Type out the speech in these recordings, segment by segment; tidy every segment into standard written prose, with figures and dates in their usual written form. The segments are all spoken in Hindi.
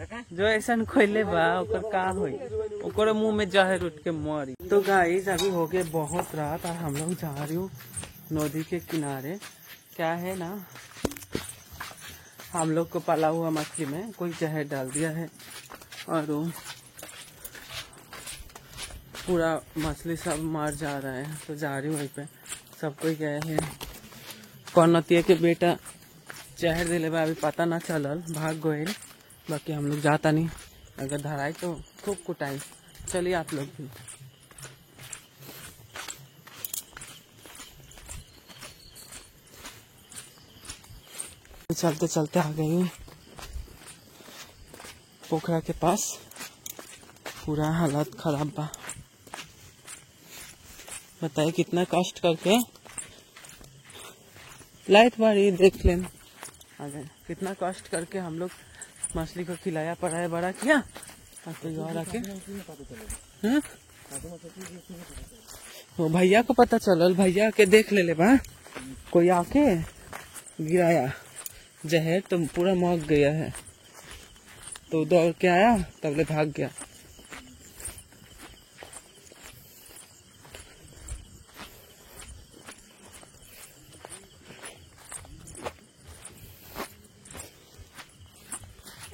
जो ऐसा खोले बा ओकर का होई, ओकर मुंह में जहर उठ के मरी। तो गाइस अभी हो गए बहुत रात और हम लोग जा रही हूँ नदी के किनारे। क्या है ना, हम लोग को पाला हुआ मछली में कोई जहर डाल दिया है और पूरा मछली सब मर जा रहा है। तो जा रही हूँ वहीं पे, सब कोई गए हैं। कौन नतिया के बेटा जहर दिले बा, अभी पता ना चलल, भाग गए। बाकी हम लोग जाता नहीं, अगर धराई तो खूब कुटाई। चलिए आप लोग भी। चलते चलते आ गए हूँ पोखरा के पास। पूरा हालत खराब बा। बताइए कितना कष्ट करके लाइट बारी देख लें आ गए। कितना कष्ट करके हम लोग मछली को खिलाया पड़ाया बड़ा किया और कोई और आके वो भैया को पता चलल, भैया के देख ले बा, कोई आके गिराया जहर तो पूरा मौक गया है। तो दौड़ के आया तब ले भाग गया।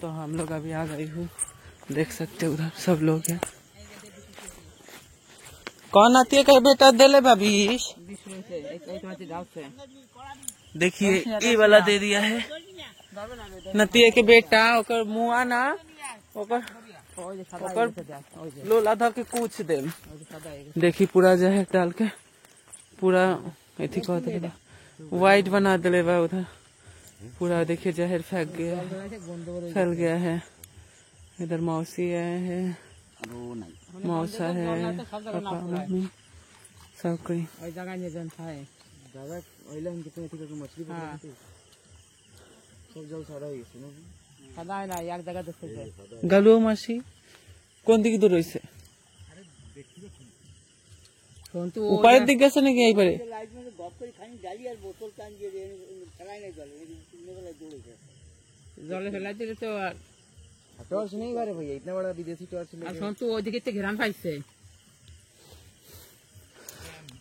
तो हम लोग अभी आ गई हूँ, देख सकते उधर सब लोग हैं। कौन आती है कहीं बेटा देले भाभी? देखिए ये वाला दे दिया है नतिया के बेटा। ओकर मुआ ना ओकर लोला धर के कुछ दे। देखी पूरा जहर डाल के पूरा एथी कह दिले, व्हाइट बना दिले बा उधर पूरा। देखिए जहर फैल गया है। इधर मौसी आए हैं, मौसा है, पापा मम्मी सब कोई। गलुआ मासी कौन दिख दूर से ऊपर दिख गए नहीं यही पर टॉर्च नहीं करे भैया, इतना बड़ा विदेशी टॉर्च लेके घेरान पाइसे।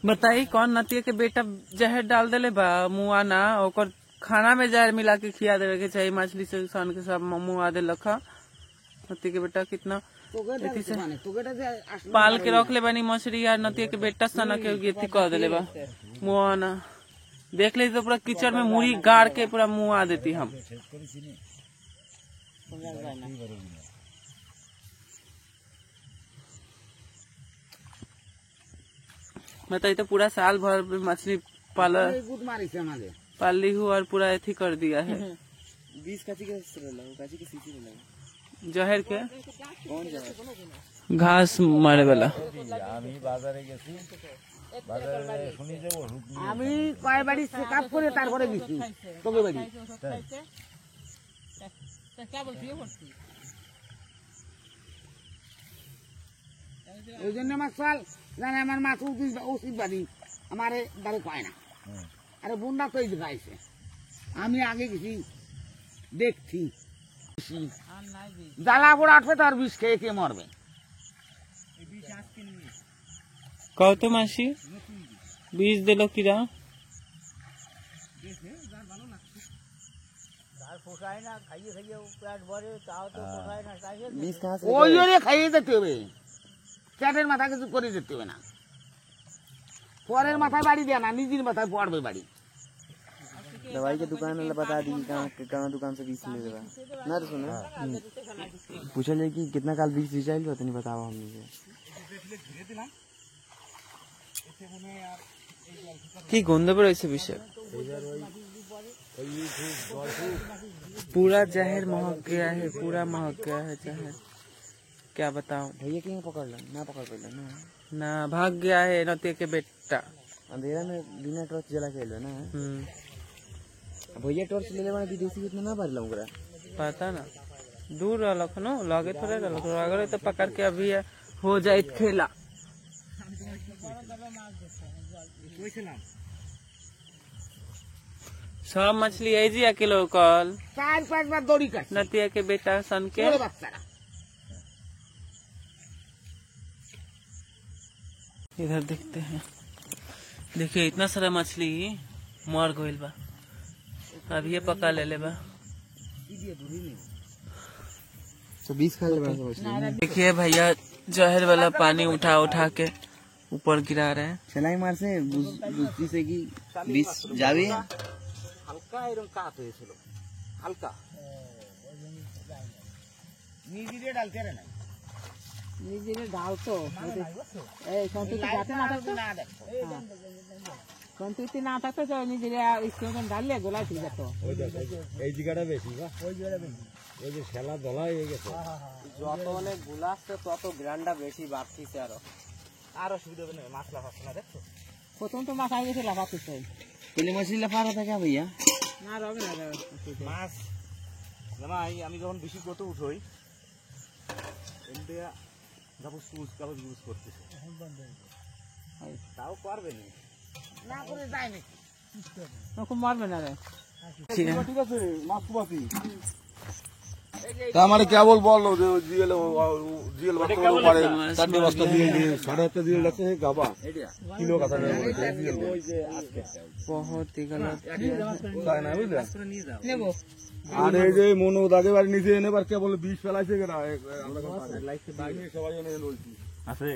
बताइए कौन नतिया के बेटा जहर डाल देले बा मुआ ना, ओकर खाना में जहर मिला के खिया देवे के चाहिए। मछली से सन के सब मुआ दे लखा। नतिया के बेटा कितना पाल के रख ले बनी मछली यार। नतिया के बेटा सना के कह देले बा मुआ ना। देख ले तो पूरा कीचड़ में मुड़ी गाड़ के पूरा मुआ देती हम। बताइए तो पूरा साल भर मछली पाली हूँ और पूरा एथी कर दिया है। जहर के घास मारे वाला हमारे बारे को ना। अरे बुंदा तो दिखाई से हमें आगे किसी देखती জ্বালা গোড়া আটবে তার বিষ খেয়ে কে মরবে। কত মাসি বীজ দিল কিরা খাইয়ে যেতে হবে, চ্যাটের মাথা কিছু করে যেতে হবে না। পরের माथा बाड़ी दिया ना, निजी माथा पड़े बाड़ी। दवाई के दुकान वाला बता दी कहाँ दुकान से बीज ले देगा ना। तो सुनो पूछा जाए कि कितना काल बीज सिंचाई लो, नहीं बताओ हमने की गंध पर ऐसे विषय पूरा जहर महक गया है, पूरा महक गया है जहर। क्या बताओ भैया क्यों पकड़ लो ना, पकड़ पाइल ना भाग गया है नतिया के बेटा। अंधेरा में बिना टॉर्च जला के लो ना। भैया टॉर्च ले लेवा विदेशी कितना ना भर लूंगा पता ना। दूर रख नो लगे थोड़े रख, अगर तो पकड़ के अभी हो जाए खेला। सब मछली है जी किलो कल 4-5 বার দড়ি কাটছে नतिया के बेटा सन के ছোট বাচ্চারা। इधर देखते हैं। देखिए इतना सारा मछली मर गइल बा, अब ये पका ले बा। तो 20 खा ले मछली। देखिए भैया जहर वाला पानी उठा उठा के ऊपर गिरा रहे हैं। সেলাই মারছে বুঝছি সে কি 20 যাবে। হালকা এরকম কাট হয়েছিল, হালকা নিজে ডালতে রে নাই, নিজে ঢাল তো এই সন্তুষ্টি যাতে না থাকতো না দেখো সন্তুষ্টি না থাকতো তো নিজে স্টোন ঢাললে গোলা ঠিক যেত। এই জায়গাটা বেশি বা ওই জায়গাটা বেশি, ওই যে খেলা ধলা হয়ে গেছে। যত অনেক গুলাচ্ছে তত গ্রান্ডটা বেশি বাড়তিছে আরো। আরো সুবিধা হবে না, মাছ লাফাচ্ছে না দেখছো। প্রথম তো মাছ আগে গেছে লাফাচ্ছে পেলে মাছলি লাফানো থাকে ভাইয়া। না রবে না মাছ জামাই আমি যখন বেশি কত উঠোই ইন্ডিয়া যাবো সুজ কাগজ ইউজ করতেছে, তাও পারবে না করে যায় নাকি খুব মারবে না রে। ঠিক আছে মাছ কুপাতি তা মানে কেবল বললো যে জিএল জিএল বাচ্চা পারে 4 বস্তা দিয়ে 7.5 দিয়ে লাগছে গাবা কিলো কথা জিএল बहुत ही गलत। তাই না বুঝলে। নেবো আর এই যে মনো দাগে বাড়ি নিচে এনে বার কেবল 20 ফেলাইছে কেনা আমরা সবাই এনে লইছি আছে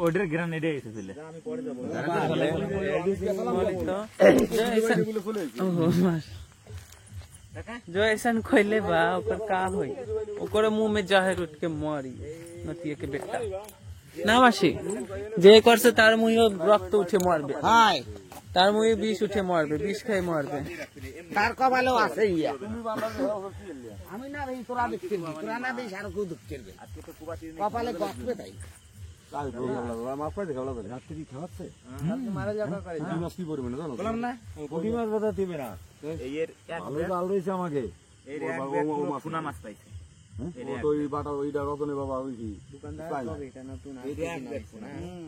ওডের গ্রানেডে এসে ফেলে আমি পরে যাব जो ऐसा खोले बा ओकर का होई, ओकर मुंह में जहर उठ के मरी नतिया के बेटा ना मासी जे कर से तार मुंह रक्त उठे मरबे। হাই तार मुंह विष उठे मरबे, विष खाई मरबे। তার কপালেও আছে ইয়া। আমি না ভাই তোরা দেখতে তোরা না দেই আর কেউ দেখতে কপালে গছবে তাই কাল মাছ পাই দেখাবো না রাত থেকে খাওয়াচ্ছে মারা যাবে করে কি মাছ কি পরিমাণে জানো বললাম না পুঁটি মাছ কথা দিবে না এই এর ভালো জাল রয়েছে আমাকে এই এক ব্যাগ পুরো পুনা মাছ পাইছে। ও তো এই বাটা ওইটা রতনে বাবা ওই কি পাই না এটা নতুন এই এক ব্যাগ পুনা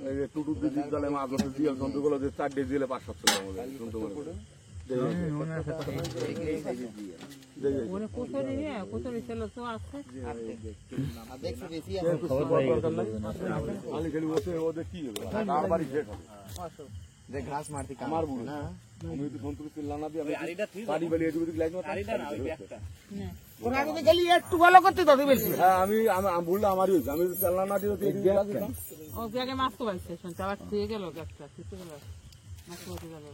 এই যে টুটু দিয়ে জালে মাছ আছে দিয়ে সন্তুগুলো যে 4 ডে দিলে 500 টাকা মতো শুনতে পারবে ওরে কোতরি হ্যাঁ কোতরি ছিল তো আছে দেখছি বেশি খালি খালি বসে ওদের কি হবে আর বাড়ি শেষ হবে যে ঘাস মারতি আমার বুড়ো না আমি তো সন্তুষ্ট ছিলাম না দিয়ে আমি বাড়ি বাড়ি এদিকে ওদিকে লাগবে আরিটা না ওই ব্যাগটা ওরা যদি খালি একটু ভালো করতে তো দিবেছি। হ্যাঁ আমি ভুলটা আমারই হয়েছে, আমি চালনা না দিয়ে ও ব্যাগে মাছ তো পাইছে শুনতে আবার দিয়ে গেল ব্যাগটা ঠিক গেল মাছ তো গেল।